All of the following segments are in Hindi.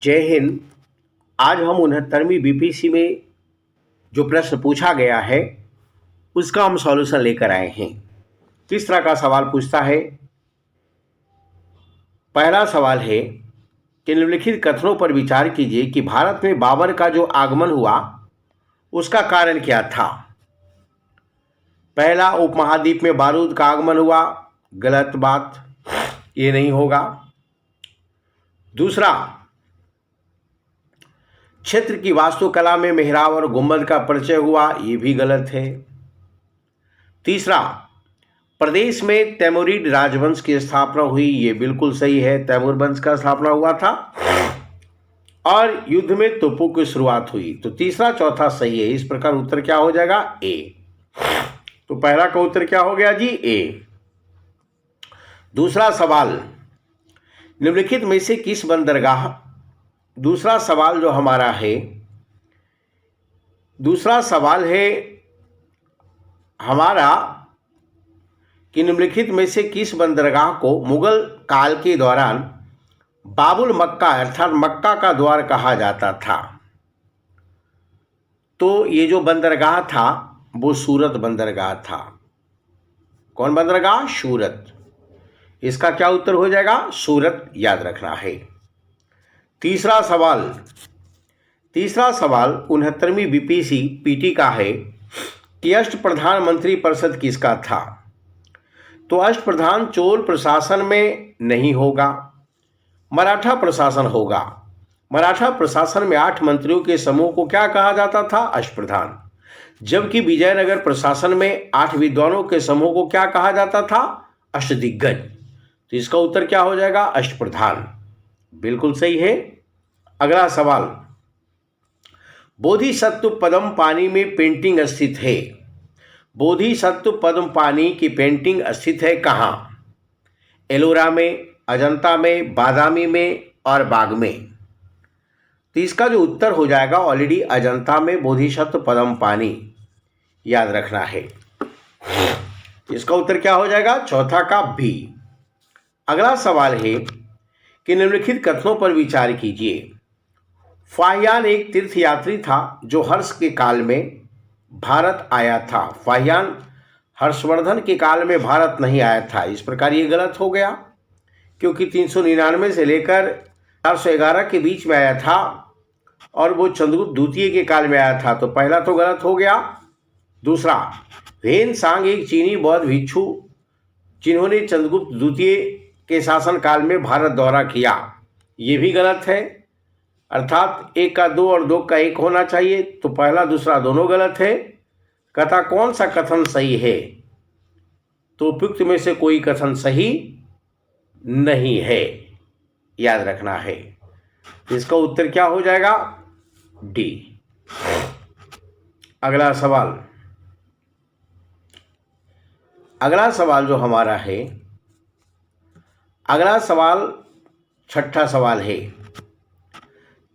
जय हिंद। आज हम 69वीं बीपीसी में जो प्रश्न पूछा गया है उसका हम सॉल्यूशन लेकर आए हैं। किस तरह का सवाल पूछता है? पहला सवाल है कि निम्नलिखित कथनों पर विचार कीजिए कि भारत में बाबर का जो आगमन हुआ उसका कारण क्या था। पहला, उपमहाद्वीप में बारूद का आगमन हुआ। गलत बात, ये नहीं होगा। दूसरा, क्षेत्र की वास्तुकला में मेहराब और गुंबद का परिचय हुआ, ये भी गलत है। तीसरा, प्रदेश में तैमूरिड राजवंश की स्थापना हुई, ये बिल्कुल सही है, तैमूर वंश का स्थापना हुआ था। और युद्ध में तोपों की शुरुआत हुई। तो तीसरा चौथा सही है। इस प्रकार उत्तर क्या हो जाएगा? ए। तो पहला का उत्तर क्या हो गया जी? ए। दूसरा सवाल, निम्नलिखित में से किस बंदरगाह, दूसरा सवाल जो हमारा है, दूसरा सवाल है हमारा कि निम्नलिखित में से किस बंदरगाह को मुगल काल के दौरान बाबुल मक्का अर्थात मक्का का द्वार कहा जाता था। तो ये जो बंदरगाह था वो सूरत बंदरगाह था। कौन बंदरगाह? सूरत। इसका क्या उत्तर हो जाएगा? सूरत, याद रखना है। तीसरा सवाल 69वीं बीपीसी पीटी का है कि अष्टप्रधान मंत्री परिषद किसका था। तो अष्टप्रधान चोल प्रशासन में नहीं होगा, मराठा प्रशासन होगा। मराठा प्रशासन में 8 मंत्रियों के समूह को क्या कहा जाता था? अष्टप्रधान। जबकि विजयनगर प्रशासन में 8 विद्वानों के समूह को क्या कहा जाता था? अष्टदिग्गज। तो इसका उत्तर क्या हो जाएगा? अष्टप्रधान, बिल्कुल सही है। अगला सवाल, बोधिसत्व पद्म पानी में पेंटिंग स्थित है। बोधिसत्व पद्म पानी की पेंटिंग स्थित है कहाँ? एलोरा में, अजंता में, बादामी में और बाग में। तो इसका जो उत्तर हो जाएगा ऑलरेडी अजंता में बोधिसत्व पद्म पानी, याद रखना है। इसका उत्तर क्या हो जाएगा? चौथा का बी। अगला सवाल है कि निम्नलिखित कथनों पर विचार कीजिए। फाहियान एक तीर्थयात्री था जो हर्ष के काल में भारत आया था। फाहियान हर्षवर्धन के काल में भारत नहीं आया था। इस प्रकार ये गलत हो गया, क्योंकि 399 से लेकर 411 के बीच में आया था और वो चंद्रगुप्त द्वितीय के काल में आया था। तो पहला तो गलत हो गया। दूसरा, ह्वेन सांग एक चीनी बौद्ध भिक्षु जिन्होंने चंद्रगुप्त द्वितीय के शासनकाल में भारत दौरा किया, ये भी गलत है। अर्थात 1 का 2 और 2 का 1 होना चाहिए। तो पहला दूसरा दोनों गलत है। कथा कौन सा कथन सही है? तो उपयुक्त में से कोई कथन सही नहीं है, याद रखना है। इसका उत्तर क्या हो जाएगा? डी। अगला सवाल जो हमारा है, अगला सवाल छठा सवाल है।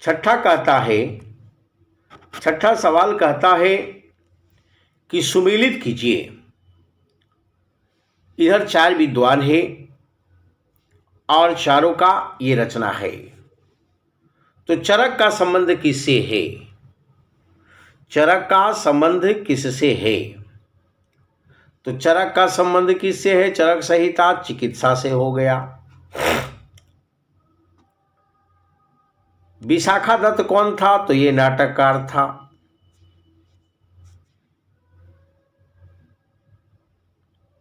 छठा सवाल कहता है कि सुमेलित कीजिए। इधर 4 विद्वान है और चारों का ये रचना है। तो चरक का संबंध किससे है? चरक का संबंध किससे है? तो चरक का संबंध किससे है? चरक संहिता चिकित्सा से हो गया। विशाखा दत्त कौन था? तो ये नाटककार था।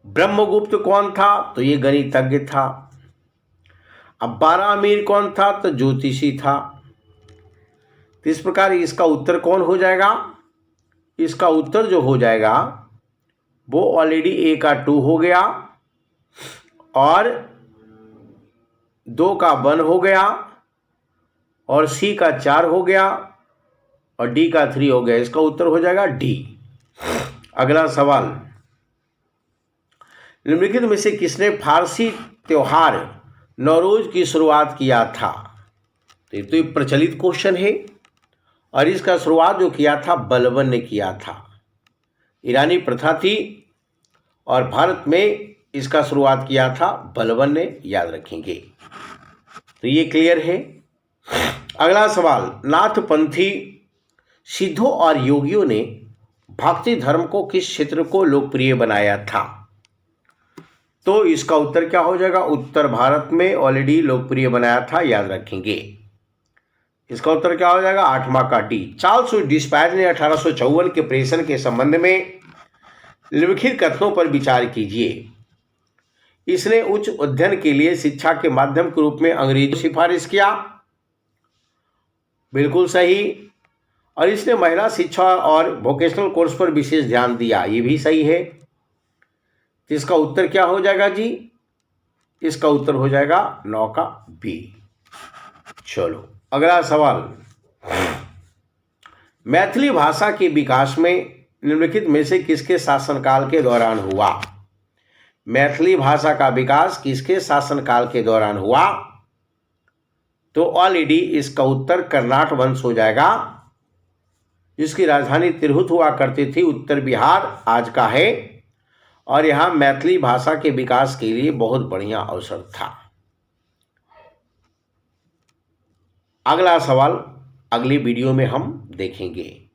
ब्रह्मगुप्त कौन था? तो ये गणितज्ञ था। अब बारामीर कौन था? तो ज्योतिषी था। तो इस प्रकार इसका उत्तर कौन हो जाएगा? इसका उत्तर जो हो जाएगा वो ऑलरेडी A का 2 हो गया और 2 का 1 हो गया और C का 4 हो गया और D का 3 हो गया। इसका उत्तर हो जाएगा D। अगला सवाल, निम्नलिखित में से किसने फारसी त्योहार नौरोज की शुरुआत किया था? तो ये तो प्रचलित क्वेश्चन है और इसका शुरुआत जो किया था बलबन ने किया था। ईरानी प्रथा थी और भारत में इसका शुरुआत किया था बलबन ने, याद रखेंगे। तो ये क्लियर है। अगला सवाल, नाथपंथी सिद्धों और योगियों ने भक्ति धर्म को किस क्षेत्र को लोकप्रिय बनाया था? तो इसका उत्तर क्या हो जाएगा? उत्तर भारत में ऑलरेडी लोकप्रिय बनाया था, याद रखेंगे। इसका उत्तर क्या हो जाएगा? 8वां का डी। चार्ल्स डिस्पैच ने 1854 के प्रेषण के संबंध में निम्नलिखित कथनों पर विचार कीजिए। इसने उच्च अध्ययन के लिए शिक्षा के माध्यम के रूप में अंग्रेजी सिफारिश किया, बिल्कुल सही। और इसने महिला शिक्षा और वोकेशनल कोर्स पर विशेष ध्यान दिया, ये भी सही है। तो इसका उत्तर क्या हो जाएगा जी? इसका उत्तर हो जाएगा 9 का बी। चलो अगला सवाल, मैथिली भाषा के विकास में निम्नलिखित में से किसके शासनकाल के दौरान हुआ? मैथिली भाषा का विकास किसके शासनकाल के दौरान हुआ? तो ऑलरेडी इसका उत्तर कर्नाट वंश हो जाएगा, जिसकी राजधानी तिरहुत हुआ करती थी, उत्तर बिहार आज का है। और यहाँ मैथिली भाषा के विकास के लिए बहुत बढ़िया अवसर था। अगला सवाल अगली वीडियो में हम देखेंगे।